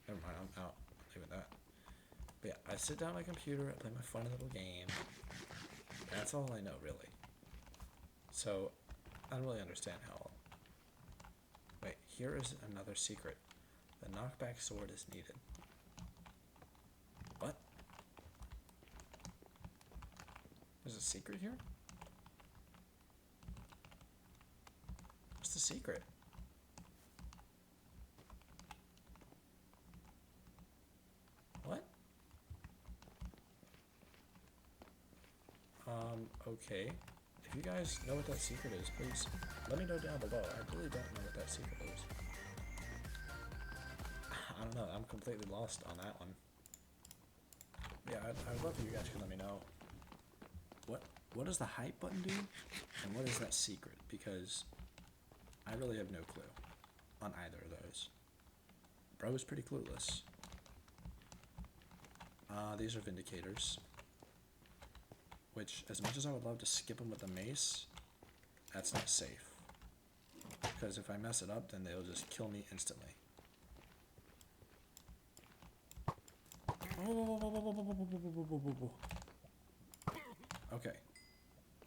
S1: never mind, I'm out. I'm leaving that. But yeah, I sit down at my computer, I play my funny little game. That's all I know, really. So I don't really understand how. Wait, here is another secret. The knockback sword is needed. What? There's a secret here? What's the secret? What? Okay. If you guys know what that secret is, please let me know down below. I really don't know what that secret is. I don't know. I'm completely lost on that one. Yeah, I'd love if you guys could let me know. What does the hype button do? And what is that secret? Because I really have no clue on either of those. Bro is pretty clueless. These are Vindicators. Which, as much as I would love to skip them with the mace, that's not safe. Because if I mess it up, then they'll just kill me instantly. Okay.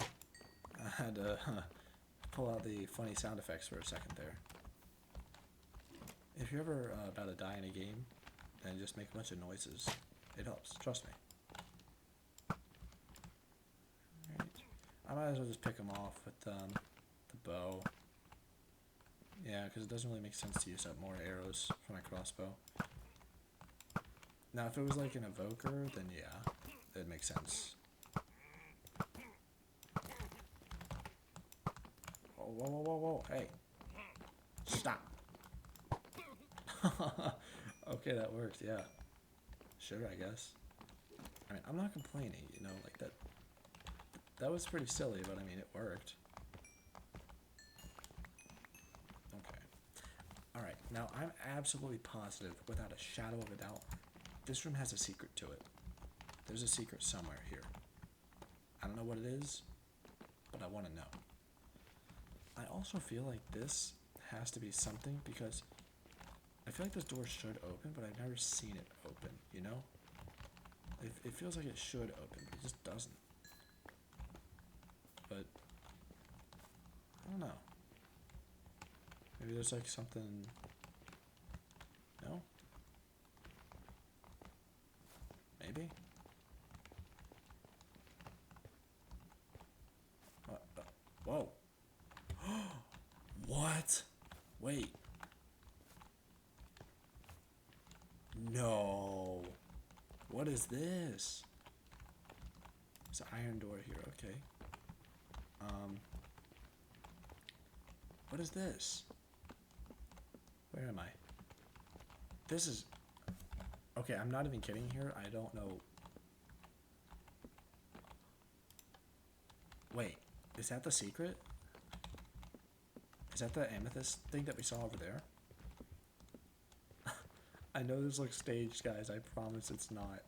S1: I had to pull out the funny sound effects for a second there. If you're ever about to die in a game, then just make a bunch of noises. It helps, trust me. I might as well just pick them off with the bow. Yeah, because it doesn't really make sense to use up more arrows for my crossbow. Now, if it was like an evoker, then yeah, it'd make sense. Whoa, whoa, whoa, whoa, whoa, hey. Stop. Okay, that worked, yeah. Sure, I guess. I mean, I'm not complaining, you know, like that. That was pretty silly, but I mean, it worked. Okay. Alright, now I'm absolutely positive, without a shadow of a doubt, this room has a secret to it. There's a secret somewhere here. I don't know what it is, but I want to know. I also feel like this has to be something, because I feel like this door should open, but I've never seen it open, you know? It feels like it should open, but it just doesn't. But I don't know. Maybe there's like something. No? Maybe? Whoa. What? Wait. No. What is this? There's an iron door here, okay. What is this? Where am I? This is... Okay, I'm not even kidding here. I don't know. Wait, is that the secret? Is that the amethyst thing that we saw over there? I know this looks staged, guys. I promise it's not.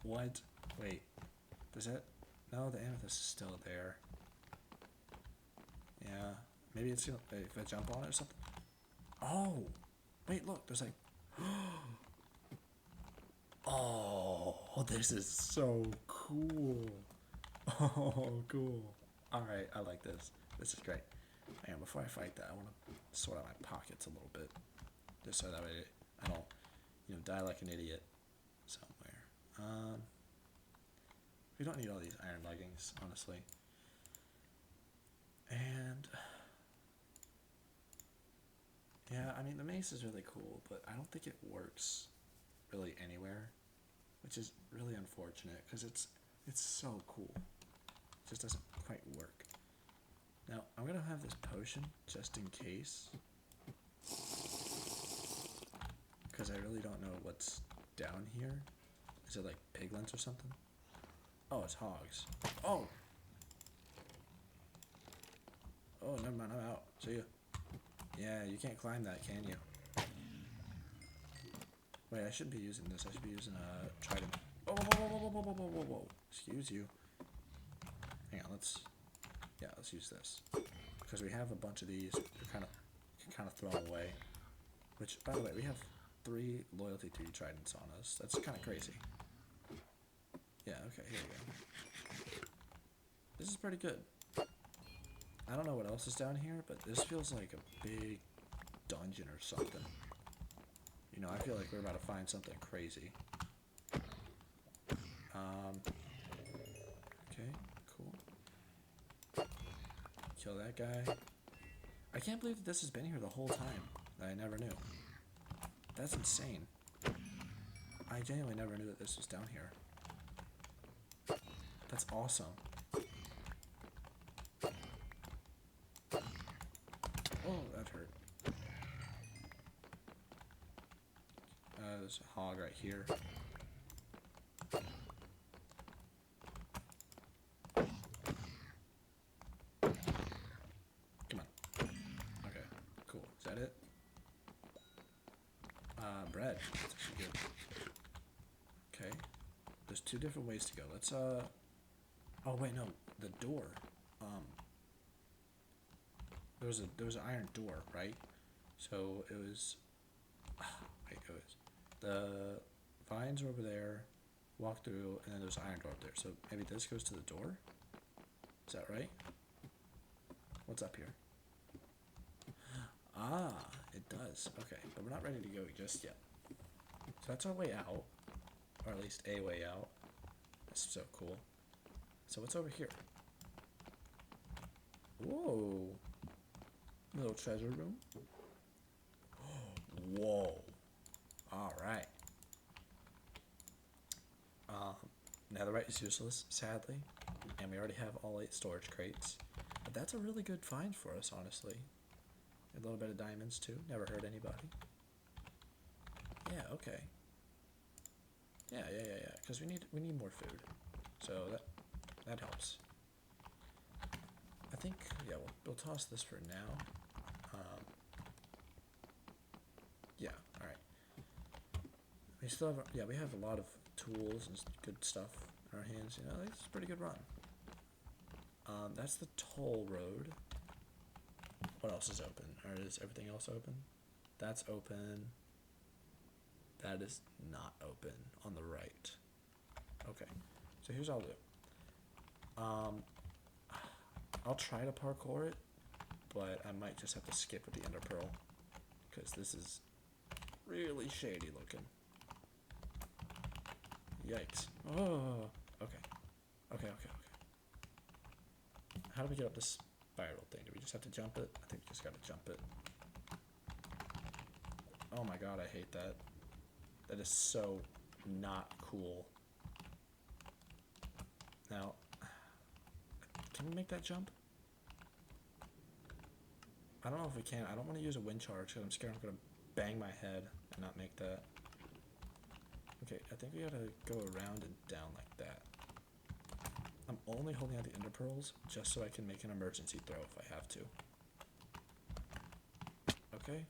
S1: What? Wait. Does that... No, the amethyst is still there. Yeah. Maybe it's... If I jump on it or something. Oh! Wait, look. There's like... Oh, this is so cool. Oh, cool. Alright, I like this. This is great. And before I fight that, I want to sort out my pockets a little bit. Just so that way I don't, die like an idiot somewhere. We don't need all these iron leggings, honestly. And yeah, I mean the mace is really cool, but I don't think it works really anywhere, which is really unfortunate because it's so cool. It just doesn't quite work. Now I'm gonna have this potion just in case, because I really don't know what's down here. Is it like piglins or something? Oh, it's hogs. Oh! Oh, never mind, I'm out. See ya. Yeah, you can't climb that, can you? Wait, I shouldn't be using this. I should be using a trident. Whoa, whoa, whoa, whoa, whoa, whoa, whoa, whoa, whoa. Excuse you. Hang on, let's use this. Because we have a bunch of these. We can kind of throw them away. Which, by the way, we have 3 loyalty 3 tridents on us. That's kind of crazy. Yeah, okay, here we go. This is pretty good. I don't know what else is down here, but this feels like a big dungeon or something. You know, I feel like we're about to find something crazy. Okay, cool. Kill that guy. I can't believe that this has been here the whole time. That I never knew. That's insane. I genuinely never knew that this was down here. That's awesome. Oh, that hurt. There's a hog right here. Come on. Okay, cool. Is that it? Bread. That's actually good. Okay. There's 2 different ways to go. Let's, oh, wait, no. The door. There was an iron door, right? So it was, wait, it was, the vines are over there, walk through, and then there's an iron door up there. So maybe this goes to the door? Is that right? What's up here? Ah, it does. Okay, but we're not ready to go just yet. So that's our way out, or at least a way out. That's so cool. So what's over here? Whoa. Little treasure room. Whoa. Alright. Netherite is useless, sadly. And we already have all 8 storage crates. But that's a really good find for us, honestly. A little bit of diamonds, too. Never hurt anybody. Yeah, okay. Yeah. Because we need more food. So that helps. I think, yeah, we'll toss this for now. Yeah, alright. We still have, we have a lot of tools and good stuff in our hands. You know, it's a pretty good run. That's the toll road. What else is open? Or is everything else open? That's open. That is not open on the right. Okay, so here's what I'll do. I'll try to parkour it, but I might just have to skip with the ender pearl, because this is really shady looking. Yikes. Oh, okay. How do we get up this spiral thing? Do we just have to jump it? I think we just gotta jump it. Oh my god, I hate that. That is so not cool. Now, can we make that jump? I don't know if we can. I don't want to use a wind charge because I'm scared I'm going to bang my head and not make that. Okay, I think we gotta go around and down like that. I'm only holding out the ender pearls just so I can make an emergency throw if I have to. Okay.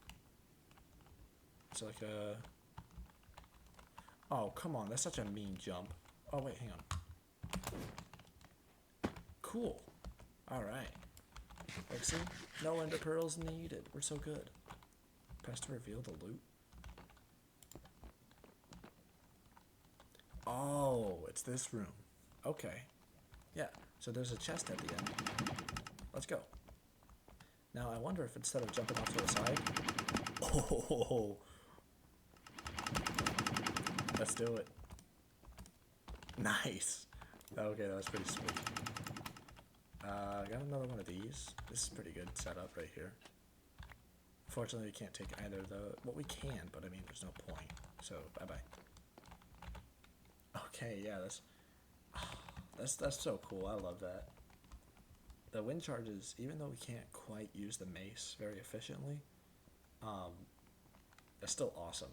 S1: It's like a... Oh, come on. That's such a mean jump. Oh, wait, hang on. Cool. Alright. Like, see? No ender pearls needed. We're so good. Press to reveal the loot. Oh, it's this room. Okay. Yeah, so there's a chest at the end. Let's go. Now I wonder if instead of jumping off to the side... Oh! Let's do it. Nice! Okay, that was pretty sweet. I got another one of these. This is pretty good setup right here. Unfortunately, we can't take either of the... Well, we can, but I mean, there's no point. So, bye-bye. Okay, yeah, that's so cool. I love that. The wind charges, even though we can't quite use the mace very efficiently, that's still awesome.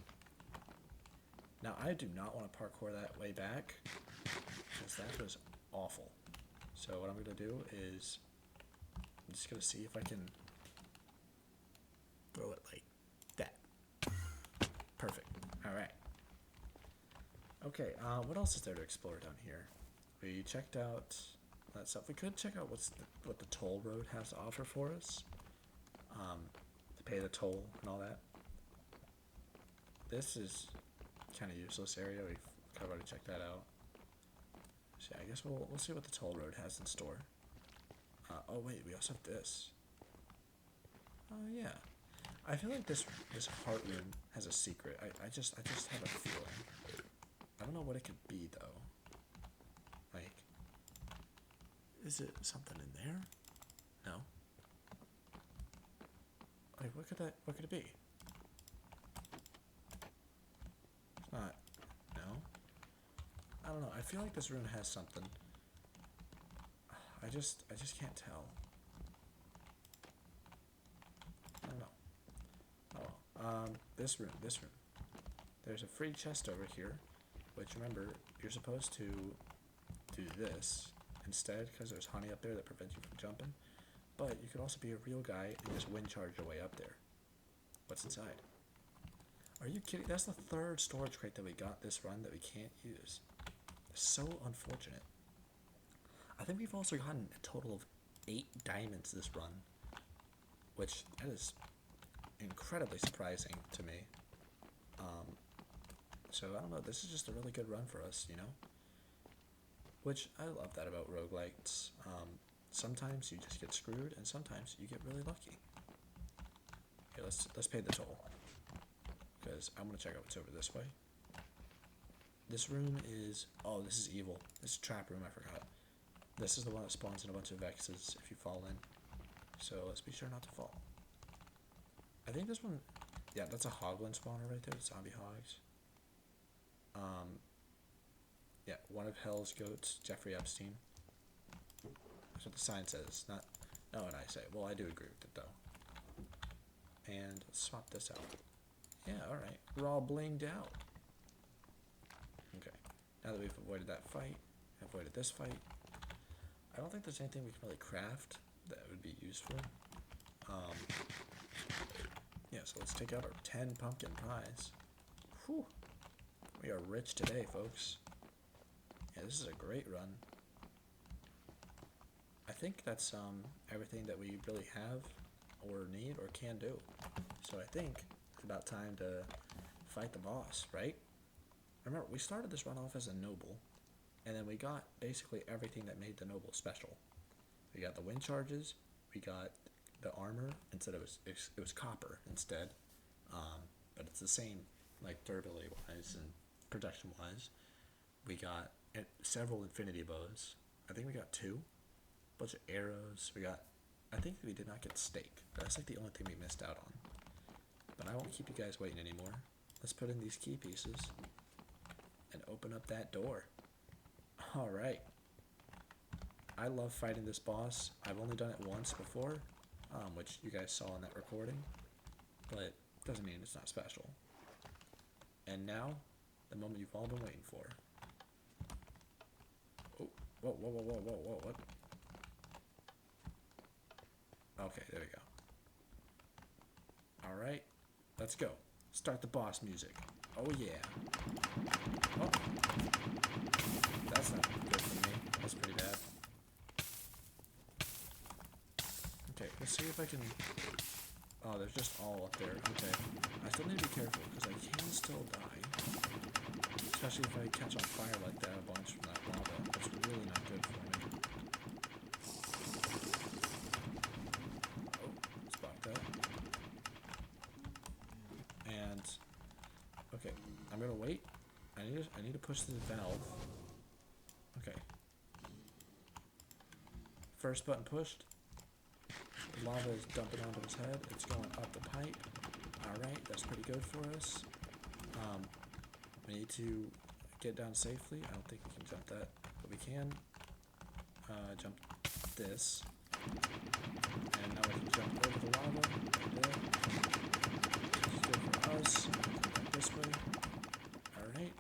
S1: Now, I do not want to parkour that way back, because that was awful. So what I'm going to do is, I'm just going to see if I can throw it like that. Perfect. Alright. Okay, what else is there to explore down here? We checked out that stuff. We could check out what the toll road has to offer for us. To pay the toll and all that. This is kind of useless area. We've already checked that out. So yeah, I guess we'll see what the toll road has in store. Oh wait, we also have this. Oh yeah. I feel like this heart room has a secret. I just have a feeling. I don't know what it could be though. Like, is it something in there? No. Like, what could it be? It's not. No. I don't know. I feel like this room has something. I just can't tell. I don't know. Oh well. This room. There's a free chest over here, which remember, you're supposed to do this instead, because there's honey up there that prevents you from jumping. But you could also be a real guy and just wind charge your way up there. What's inside? Are you kidding? That's the third storage crate that we got this run that we can't use. So unfortunate. I think we've also gotten a total of 8 diamonds this run, which that is incredibly surprising to me. So I don't know, this is just a really good run for us, you know? Which I love that about roguelites. Sometimes you just get screwed, and sometimes you get really lucky. Okay, let's pay the toll, because I'm gonna check out what's over this way. This room is... Oh, this is evil. This is a trap room, I forgot. This is the one that spawns in a bunch of Vexes if you fall in. So let's be sure not to fall. I think this one... Yeah, that's a Hoglin spawner right there. Zombie hogs. Yeah, one of Hell's goats, Jeffrey Epstein. That's what the sign says, not... No, what I say. Well, I do agree with it, though. And let's swap this out. Yeah, alright. We're all blinged out. Okay. Now that we've avoided that fight, avoided this fight, I don't think there's anything we can really craft that would be useful. Yeah, so let's take out our 10 pumpkin pies. Whew. We are rich today, folks. Yeah, this is a great run. I think that's everything that we really have or need or can do. So I think it's about time to fight the boss, right? Remember, we started this run off as a noble, and then we got basically everything that made the noble special. We got the wind charges, we got the armor, instead it was copper instead, but it's the same, like durability wise and protection wise. We got several infinity bows. I think we got 2, a bunch of arrows. I think we did not get steak. That's like the only thing we missed out on. But I won't keep you guys waiting anymore. Let's put in these key pieces and open up that door. Alright. I love fighting this boss. I've only done it once before, which you guys saw in that recording, but doesn't mean it's not special. And now, the moment you've all been waiting for. Oh, whoa, what? Okay, there we go. Alright, let's go. Start the boss music. Oh yeah. Oh. That's not good for me. That's pretty bad. Okay, let's see if I can... Oh, there's just all up there. Okay. I still need to be careful, because I can still die. Especially if I catch on fire like that a bunch from that lava. That's really not good for me. I'm gonna wait. I need to push this valve. Okay. First button pushed. The lava is dumping onto his head. It's going up the pipe. Alright, that's pretty good for us. We need to get down safely. I don't think we can jump that, but we can jump this. And now we can jump over the lava. Right there. This is good for us. This way. Alright.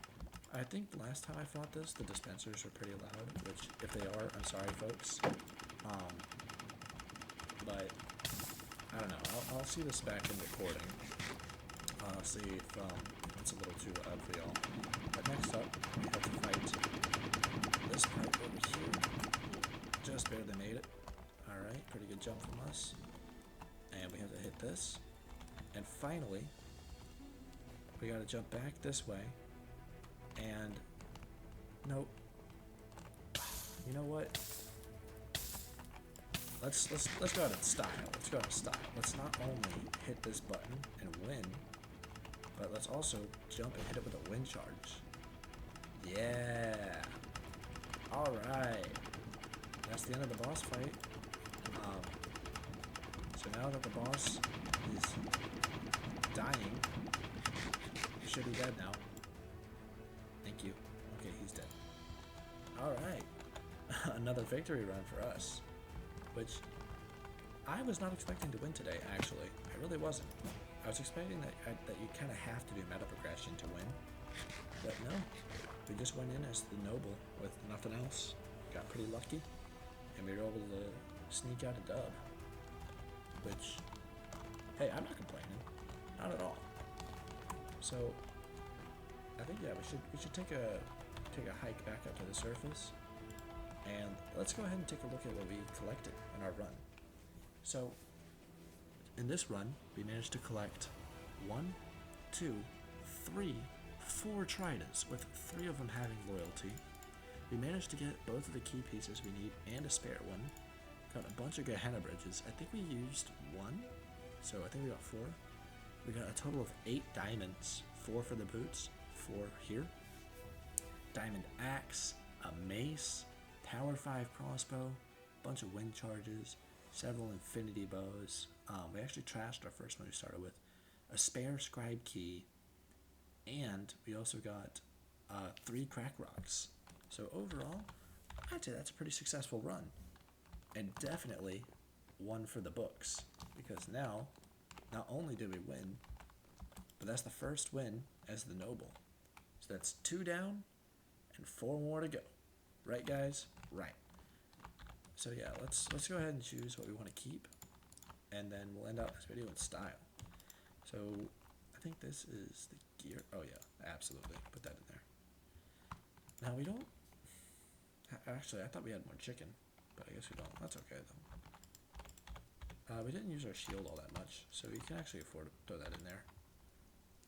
S1: I think last time I fought this, the dispensers were pretty loud, which, if they are, I'm sorry, folks. But, I don't know. I'll see this back in recording. I'll see if it's a little too loud for y'all. But next up, we have to fight this pipe over here. Just barely made it. Alright, pretty good jump from us. And we have to hit this. And finally, we gotta jump back this way. And, nope. You know what? Let's go out in style. Let's go out in style. Let's not only hit this button and win, but let's also jump and hit it with a wind charge. Yeah. Alright. That's the end of the boss fight. So now that the boss is dying, he should be dead now. Thank you. Okay, he's dead. Alright. Another victory run for us. Which I was not expecting to win today, actually. I really wasn't. I was expecting that you kind of have to do meta progression to win. But no. We just went in as the noble with nothing else. Got pretty lucky. And we were able to sneak out a dub. Which, hey, I'm not complaining. Not at all. So, I think, yeah, we should take a hike back up to the surface. And let's go ahead and take a look at what we collected in our run. So, in this run, we managed to collect 1, 2, 3, 4 tridents, with 3 of them having loyalty. We managed to get both of the key pieces we need and a spare one. Got a bunch of Gehenna bridges. I think we used 1, so I think we got 4. We got a total of 8 diamonds, 4 for the boots, 4 here. Diamond axe, a mace, Power 5 crossbow, bunch of wind charges, several infinity bows. We actually trashed our first one we started with. A spare scribe key, and we also got 3 crack rocks. So overall, I'd say that's a pretty successful run. And definitely one for the books. Because now, not only did we win, but that's the first win as the noble. So that's 2 down and 4 more to go. Right, guys? Right. So yeah, let's go ahead and choose what we want to keep, and then we'll end out this video in style. So I think this is the gear. Oh yeah, absolutely. Put that in there. Now we don't. Actually, I thought we had more chicken, but I guess we don't. That's okay though. We didn't use our shield all that much, so we can actually afford to throw that in there.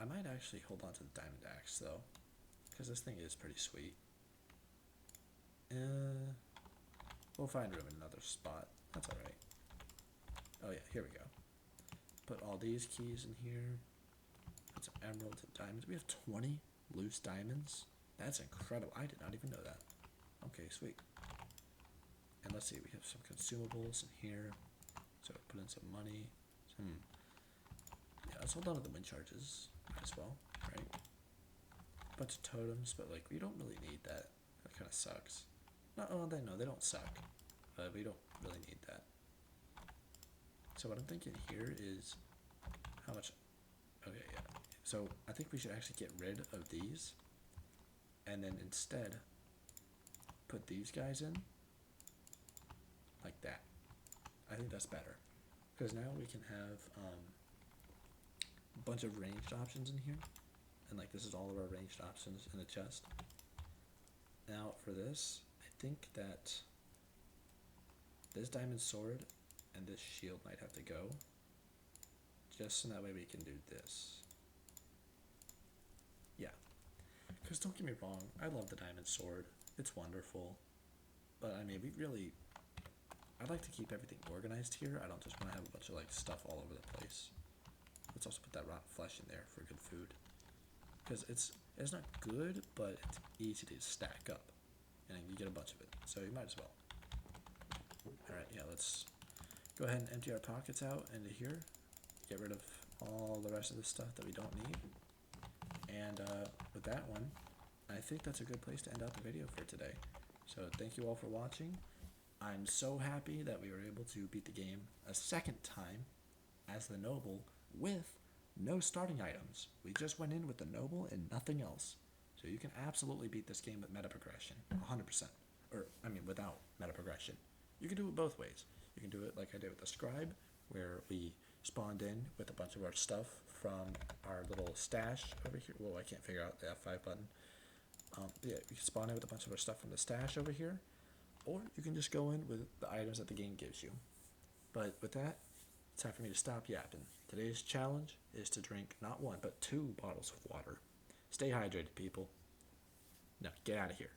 S1: I might actually hold on to the diamond axe though, because this thing is pretty sweet. We'll find room in another spot. That's alright. Oh yeah, here we go. Put all these keys in here. Put some emeralds and diamonds. We have 20 loose diamonds. That's incredible. I did not even know that. Okay, sweet. And let's see, we have some consumables in here. So put in some money. Yeah, let's hold on to the wind charges as well, right? Bunch of totems, but like we don't really need that. That kind of sucks. No, they don't suck, but we don't really need that. So what I'm thinking here is how much. Okay, yeah. So I think we should actually get rid of these, and then instead put these guys in like that. I think that's better, because now we can have a bunch of ranged options in here, and like this is all of our ranged options in the chest. Now for this, I think that this diamond sword and this shield might have to go, just so that way we can do this. Yeah, because don't get me wrong, I love the diamond sword, it's wonderful, but I mean, I'd like to keep everything organized here. I don't just want to have a bunch of like stuff all over the place. Let's also put that rotten flesh in there for good food. because it's not good, but it's easy to stack up, and you get a bunch of it. So you might as well. All right, yeah, let's go ahead and empty our pockets out into here. Get rid of all the rest of the stuff that we don't need. And with that one, I think that's a good place to end out the video for today. So thank you all for watching. I'm so happy that we were able to beat the game a second time as the Noble with no starting items. We just went in with the Noble and nothing else. So you can absolutely beat this game with meta progression, 100%. Or, I mean, without meta progression. You can do it both ways. You can do it like I did with the Scribe, where we spawned in with a bunch of our stuff from our little stash over here. Whoa, I can't figure out the F5 button. Yeah, you can spawn in with a bunch of our stuff from the stash over here, or you can just go in with the items that the game gives you. But with that, it's time for me to stop yapping. Today's challenge is to drink not one, but 2 bottles of water. Stay hydrated, people. Now, get out of here.